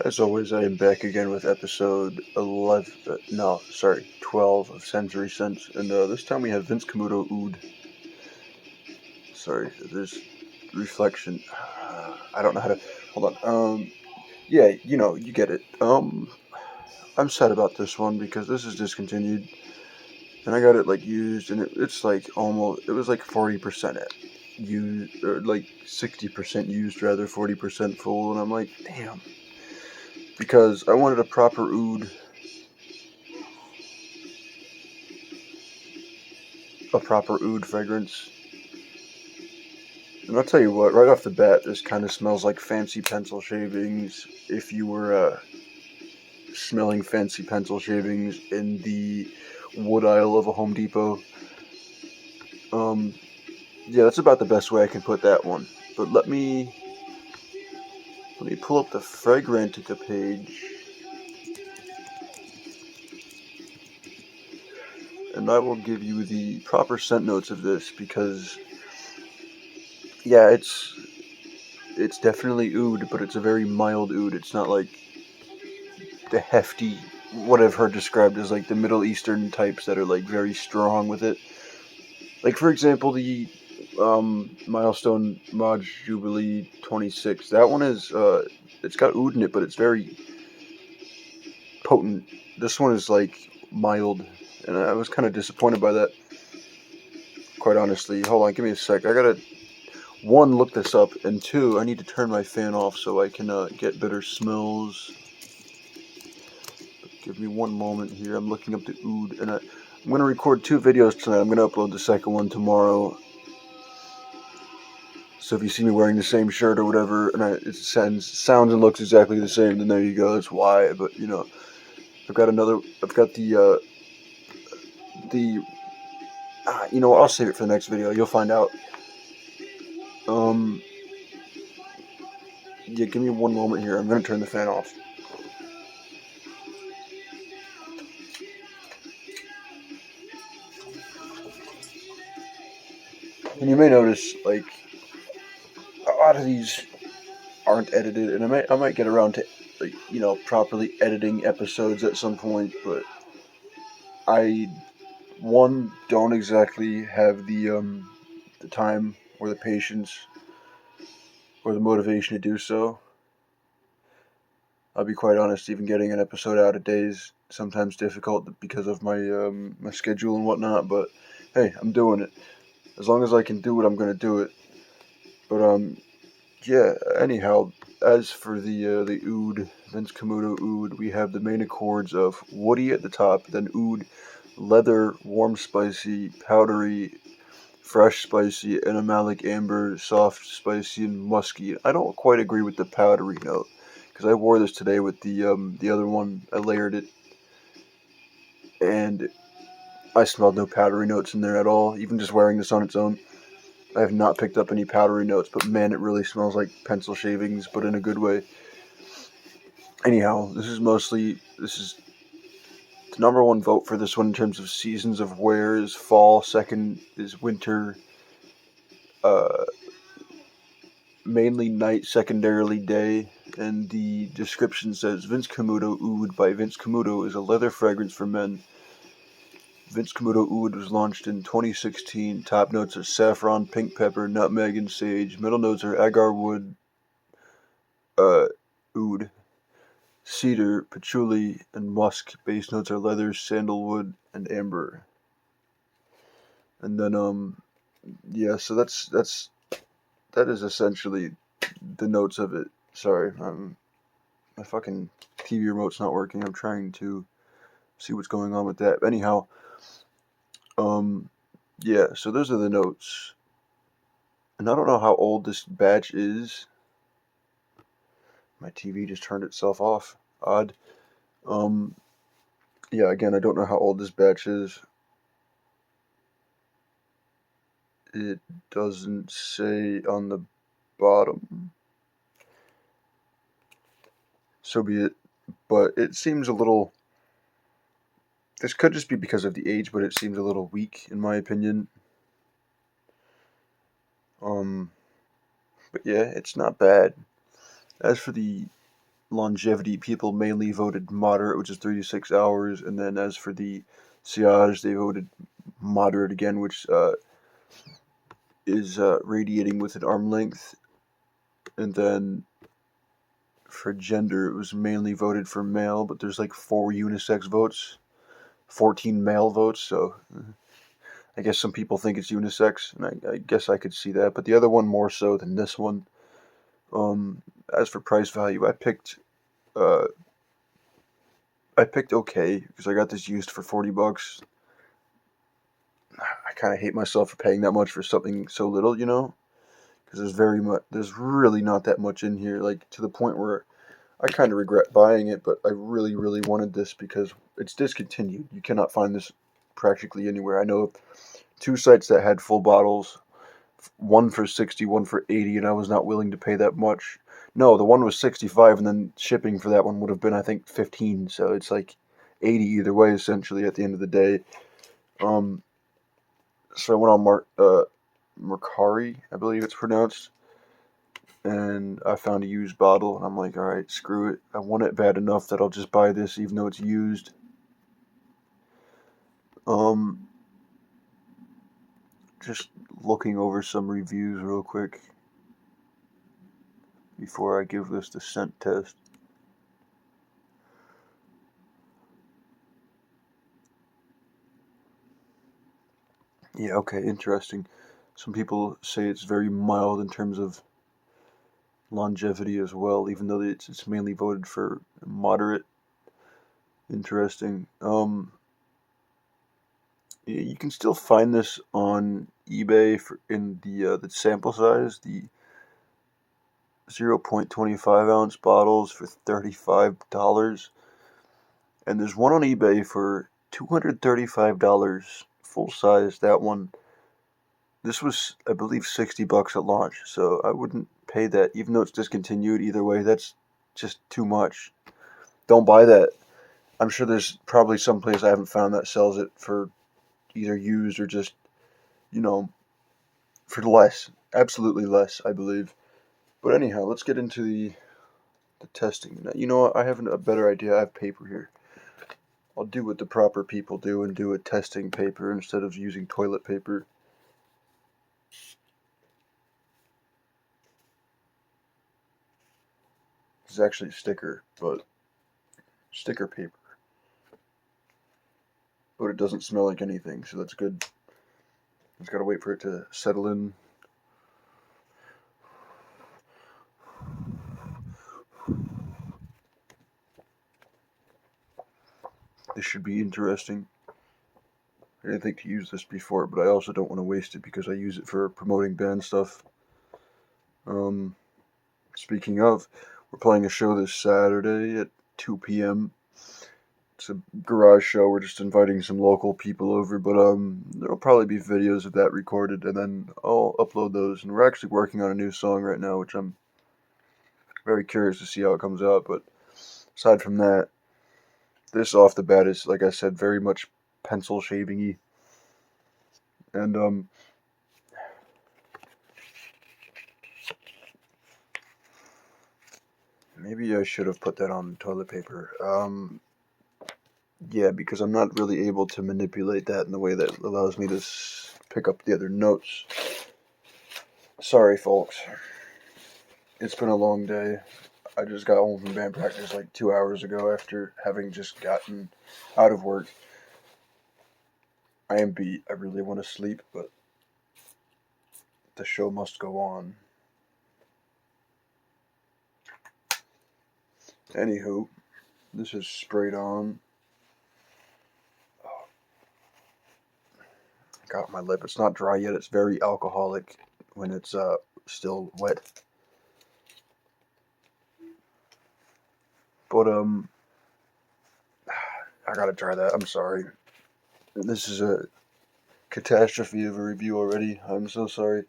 As always, I am back again with episode 11, 12 of Sensory Sense, and this time we have Vince Camuto Oud. Sorry, there's reflection. I don't know how to, hold on. Yeah, you get it. I'm sad about this one because this is discontinued, and I got it, used, and it's it was 40% used, or 60% used, rather, 40% full, and I'm like, damn. Because I wanted a proper oud, fragrance. And I'll tell you what, right off the bat, this kind of smells like fancy pencil shavings. If you were smelling fancy pencil shavings in the wood aisle of a Home Depot. Yeah, that's about the best way I can put that one. But let me pull up the Fragrantica page, and I will give you the proper scent notes of this, because yeah, it's definitely oud, but it's a very mild oud. It's not like the hefty, what I've heard described as the Middle Eastern types that are very strong with it. Like, for example, the Milestone Mod Jubilee 26. That one is it's got oud in it, but it's very potent. This one is mild, and I was kind of disappointed by that, quite honestly. Hold on, give me a sec. I gotta, one, look this up, and two, I need to turn my fan off so I can get better smells. Give me one moment here. I'm looking up the oud, and I'm going to record 2 videos tonight. I'm going to upload the second one tomorrow. So if you see me wearing the same shirt or whatever, and it sounds and looks exactly the same, then there you go. That's why. But I've got the I'll save it for the next video. You'll find out. Yeah, give me one moment here. I'm going to turn the fan off. And you may notice, a lot of these aren't edited, and I might get around to, properly editing episodes at some point, but I, one, don't exactly have the time or the patience or the motivation to do so. I'll be quite honest, even getting an episode out a day is sometimes difficult because of my my schedule and whatnot, but hey, I'm doing it. As long as I can do it, I'm going to do it. But yeah, anyhow, as for the oud, Vince Camuto oud, we have the main accords of woody at the top, then oud, leather, warm spicy, powdery, fresh spicy, animalic amber, soft spicy, and musky. I don't quite agree with the powdery note, because I wore this today with the other one. I layered it, and I smelled no powdery notes in there at all, even just wearing this on its own. I have not picked up any powdery notes, but man, it really smells like pencil shavings, but in a good way. Anyhow, this is the number one vote for this one in terms of seasons of wear is fall, second is winter, mainly night, secondarily day, and the description says Vince Camuto Oud by Vince Camuto is a leather fragrance for men. Vince Camuto Oud was launched in 2016. Top notes are saffron, pink pepper, nutmeg, and sage. Middle notes are agar wood, oud, cedar, patchouli, and musk. Base notes are leather, sandalwood, and amber. And then yeah, so that is essentially the notes of it. Sorry, my fucking TV remote's not working. I'm trying to see what's going on with that. Anyhow, yeah, so those are the notes. And I don't know how old this batch is. My TV just turned itself off. Odd. Yeah, again, I don't know how old this batch is. It doesn't say on the bottom. So be it. But it seems a little... This could just be because of the age, but it seems a little weak, in my opinion. But yeah, it's not bad. As for the longevity, people mainly voted moderate, which is 3 to 6 hours, and then as for the sillage, they voted moderate again, which is radiating with an arm length. And then for gender, it was mainly voted for male, but there's like 4 unisex votes, 14 male votes, so I guess some people think it's unisex, and I guess I could see that, but the other one more so than this one. As for price value, uh, I picked okay because I got this used for $40. I kind of hate myself for paying that much for something so little, because there's really not that much in here, like to the point where I kind of regret buying it, but I really, really wanted this because it's discontinued. You cannot find this practically anywhere. I know of 2 sites that had full bottles, one for 60, one for 80, and I was not willing to pay that much. No, the one was 65, and then shipping for that one would have been, I think, 15. So it's like 80 either way, essentially, at the end of the day. Um, so I went on Mercari, I believe it's pronounced, and I found a used bottle, and I'm like, all right, screw it. I want it bad enough that I'll just buy this, even though it's used. Um, just looking over some reviews real quick before I give this the scent test. Yeah, okay, interesting. Some people say it's very mild in terms of longevity as well, even though it's mainly voted for moderate. Interesting. You can still find this on eBay in the sample size, the 0.25 ounce bottles for $35, and there's one on eBay for $235 full size. That one, this was, I believe, $60 at launch, so I wouldn't pay that, even though it's discontinued. Either way, that's just too much. Don't buy that. I'm sure there's probably some place I haven't found that sells it for either used or just, you know, for less. Absolutely less, I believe. But anyhow, let's get into the testing. Now, you know what? I have a better idea. I have paper here. I'll do what the proper people do and do a testing paper instead of using toilet paper. It's actually a sticker, but sticker paper. But it doesn't smell like anything, so that's good. Just gotta wait for it to settle in. This should be interesting. I didn't think to use this before, but I also don't want to waste it because I use it for promoting band stuff. Um, Speaking of, we're playing a show this Saturday at 2 p.m. It's a garage show. We're just inviting some local people over, but there'll probably be videos of that recorded, and then I'll upload those. And we're actually working on a new song right now, which I'm very curious to see how it comes out. But aside from that, this off the bat is, like I said, very much pencil shaving-y. And maybe I should have put that on toilet paper. Yeah, because I'm not really able to manipulate that in the way that allows me to pick up the other notes. Sorry, folks. It's been a long day. I just got home from band practice like 2 hours ago after having just gotten out of work. I am beat. I really want to sleep, but the show must go on. Anywho, this is sprayed on. Got my lip. It's not dry yet. It's very alcoholic when it's still wet. But I gotta try that. I'm sorry. This is a catastrophe of a review already. I'm so sorry.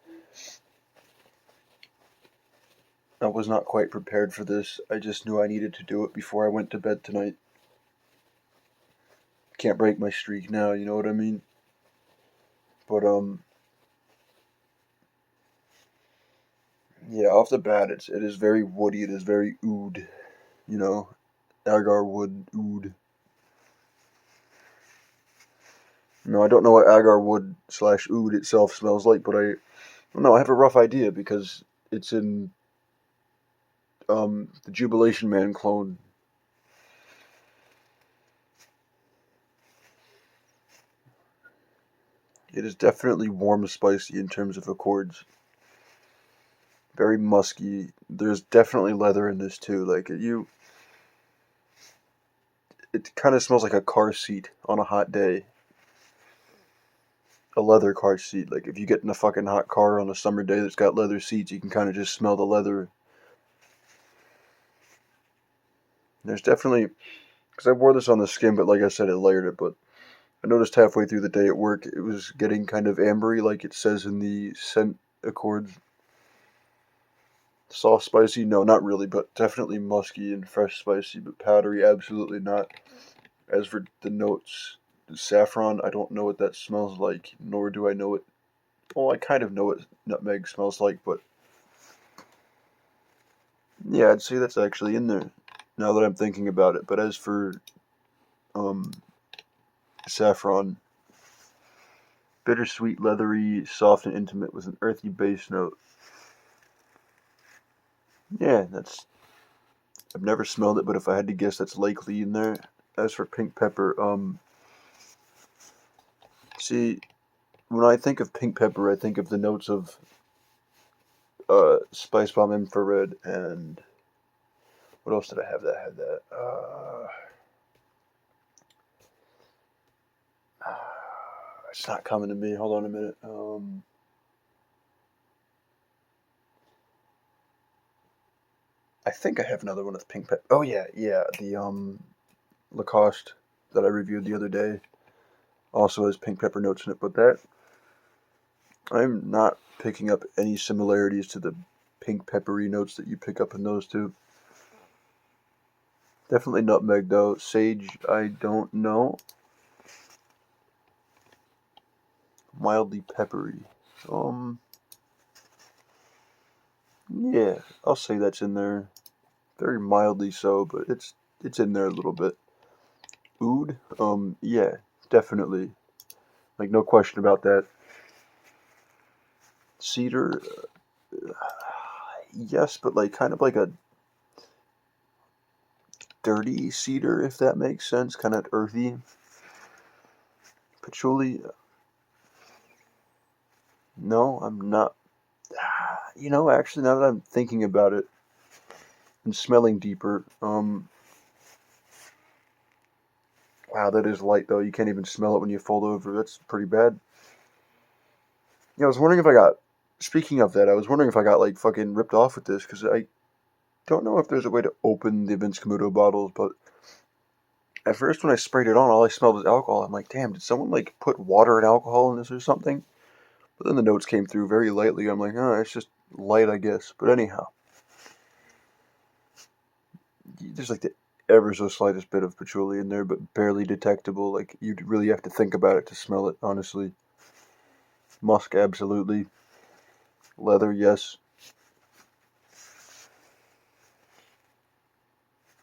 I was not quite prepared for this. I just knew I needed to do it before I went to bed tonight. Can't break my streak now, you know what I mean? But yeah, off the bat, it is very woody. It is very oud. agar wood, oud. No, I don't know what agar wood / oud itself smells like, but I have a rough idea because it's in the Jubilation Man clone. It is definitely warm spicy in terms of accords. Very musky. There's definitely leather in this too. Like it kind of smells like a car seat on a hot day. A leather car seat. Like if you get in a fucking hot car on a summer day that's got leather seats, you can kind of just smell the leather. There's definitely, because I wore this on the skin, but like I said, I layered it. But I noticed halfway through the day at work, it was getting kind of ambery, like it says in the scent accords. Soft spicy, no, not really, but definitely musky and fresh spicy, but powdery, absolutely not. As for the notes, the saffron, I don't know what that smells like, nor do I know it. Well, I kind of know what nutmeg smells like, but yeah, I'd say that's actually in there now that I'm thinking about it. But as for um, saffron, bittersweet, leathery, soft, and intimate with an earthy base note. Yeah, that's. I've never smelled it, but if I had to guess, that's likely in there. As for pink pepper, see, when I think of pink pepper, I think of the notes of Spice Bomb Infrared and what else did I have that had that? It's not coming to me. Hold on a minute. I think I have another one with pink pepper. Oh yeah, the Lacoste that I reviewed the other day also has pink pepper notes in it, but that I'm not picking up any similarities to the pink peppery notes that you pick up in those two. Definitely nutmeg though. Sage, I don't know. Mildly peppery. Yeah, I'll say that's in there. Very mildly so, but it's in there a little bit. Oud, yeah, definitely. Like no question about that. Cedar, yes, but like kind of like a dirty cedar, if that makes sense. Kind of earthy. Patchouli, no, I'm not. Actually, now that I'm thinking about it and smelling deeper, wow, that is light though. You can't even smell it when you fold over. That's pretty bad. Yeah, I was wondering if I got. Speaking of that, I was wondering if I got like fucking ripped off with this because I don't know if there's a way to open the Vince Camuto bottles, but at first when I sprayed it on, all I smelled was alcohol. I'm like, damn, did someone like put water and alcohol in this or something? But then the notes came through very lightly. I'm like, oh, it's just light, I guess. But anyhow, there's like the ever so slightest bit of patchouli in there, but barely detectable. Like you'd really have to think about it to smell it, honestly. Musk, absolutely. Leather, yes.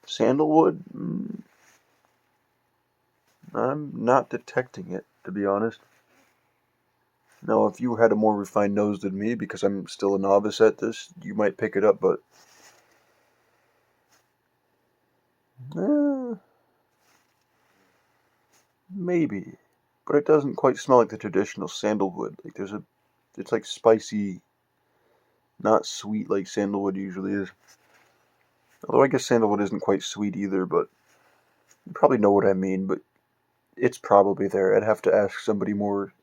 Sandalwood, I'm not detecting it, to be honest. Now, if you had a more refined nose than me, because I'm still a novice at this, you might pick it up, but eh, maybe. But it doesn't quite smell like the traditional sandalwood. Like it's like spicy, not sweet like sandalwood usually is. Although I guess sandalwood isn't quite sweet either, but you probably know what I mean. But it's probably there. I'd have to ask somebody more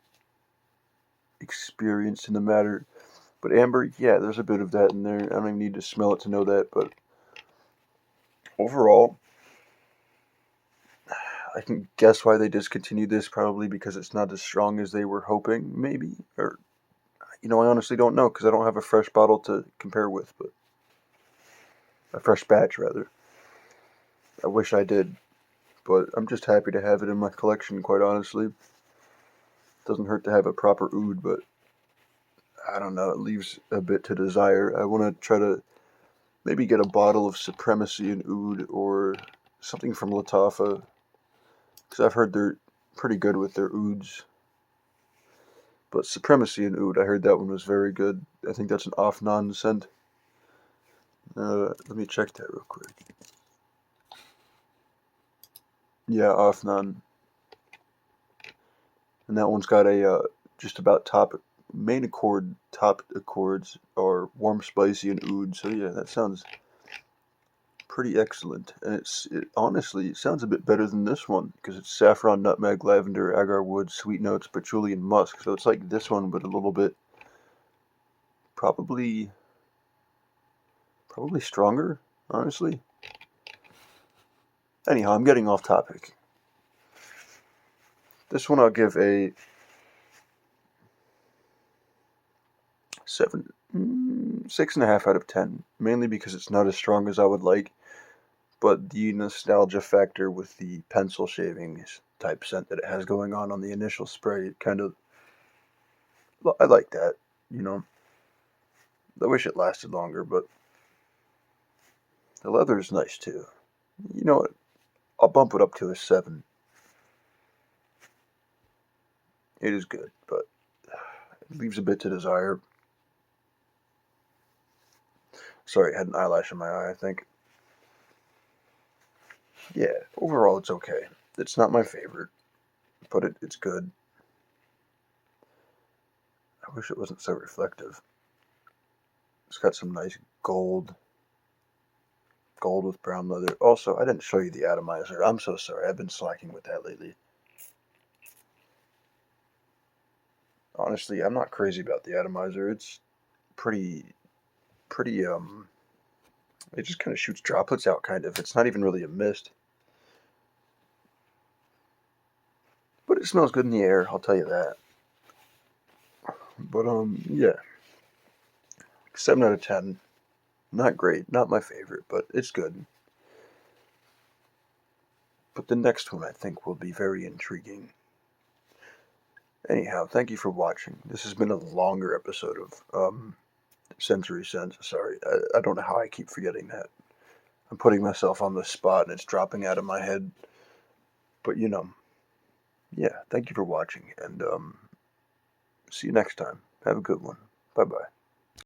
experienced in the matter. But amber, yeah, there's a bit of that in there. I don't even need to smell it to know that. But overall, I can guess why they discontinued this. Probably because it's not as strong as they were hoping. Maybe, or I honestly don't know because I don't have a fresh bottle to compare with. But a fresh batch rather. I wish I did, but I'm just happy to have it in my collection. Quite honestly, doesn't hurt to have a proper oud, but I don't know. It leaves a bit to desire. I want to try to maybe get a bottle of Supremacy and Oud or something from Latafa, because I've heard they're pretty good with their Ouds. But Supremacy and Oud, I heard that one was very good. I think that's an off-non scent. Let me check that real quick. Yeah, off-non. And that one's got a just about main accord, top accords are warm, spicy, and oud. So yeah, that sounds pretty excellent. And honestly, it sounds a bit better than this one because it's saffron, nutmeg, lavender, agar wood, sweet notes, patchouli, and musk. So it's like this one, but a little bit probably stronger. Honestly. Anyhow, I'm getting off topic. This one I'll give a 6.5 out of 10, mainly because it's not as strong as I would like, but the nostalgia factor with the pencil shavings type scent that it has going on the initial spray, it kind of, I like that, you know. I wish it lasted longer, but the leather is nice too. You know what? I'll bump it up to a 7. It is good, but it leaves a bit to desire. Sorry, I had an eyelash in my eye, I think. Yeah, overall it's okay. It's not my favorite, but it's good. I wish it wasn't so reflective. It's got some nice gold with brown leather. Also, I didn't show you the atomizer. I'm so sorry. I've been slacking with that lately. Honestly, I'm not crazy about the atomizer. It's pretty, it just kind of shoots droplets out, kind of. It's not even really a mist. But it smells good in the air, I'll tell you that. But, yeah. 7 out of 10. Not great, not my favorite, but it's good. But the next one I think will be very intriguing. Anyhow, thank you for watching. This has been a longer episode of Sensory Sense. Sorry, I don't know how I keep forgetting that. I'm putting myself on the spot and it's dropping out of my head. But you know, yeah, thank you for watching and see you next time. Have a good one. Bye bye.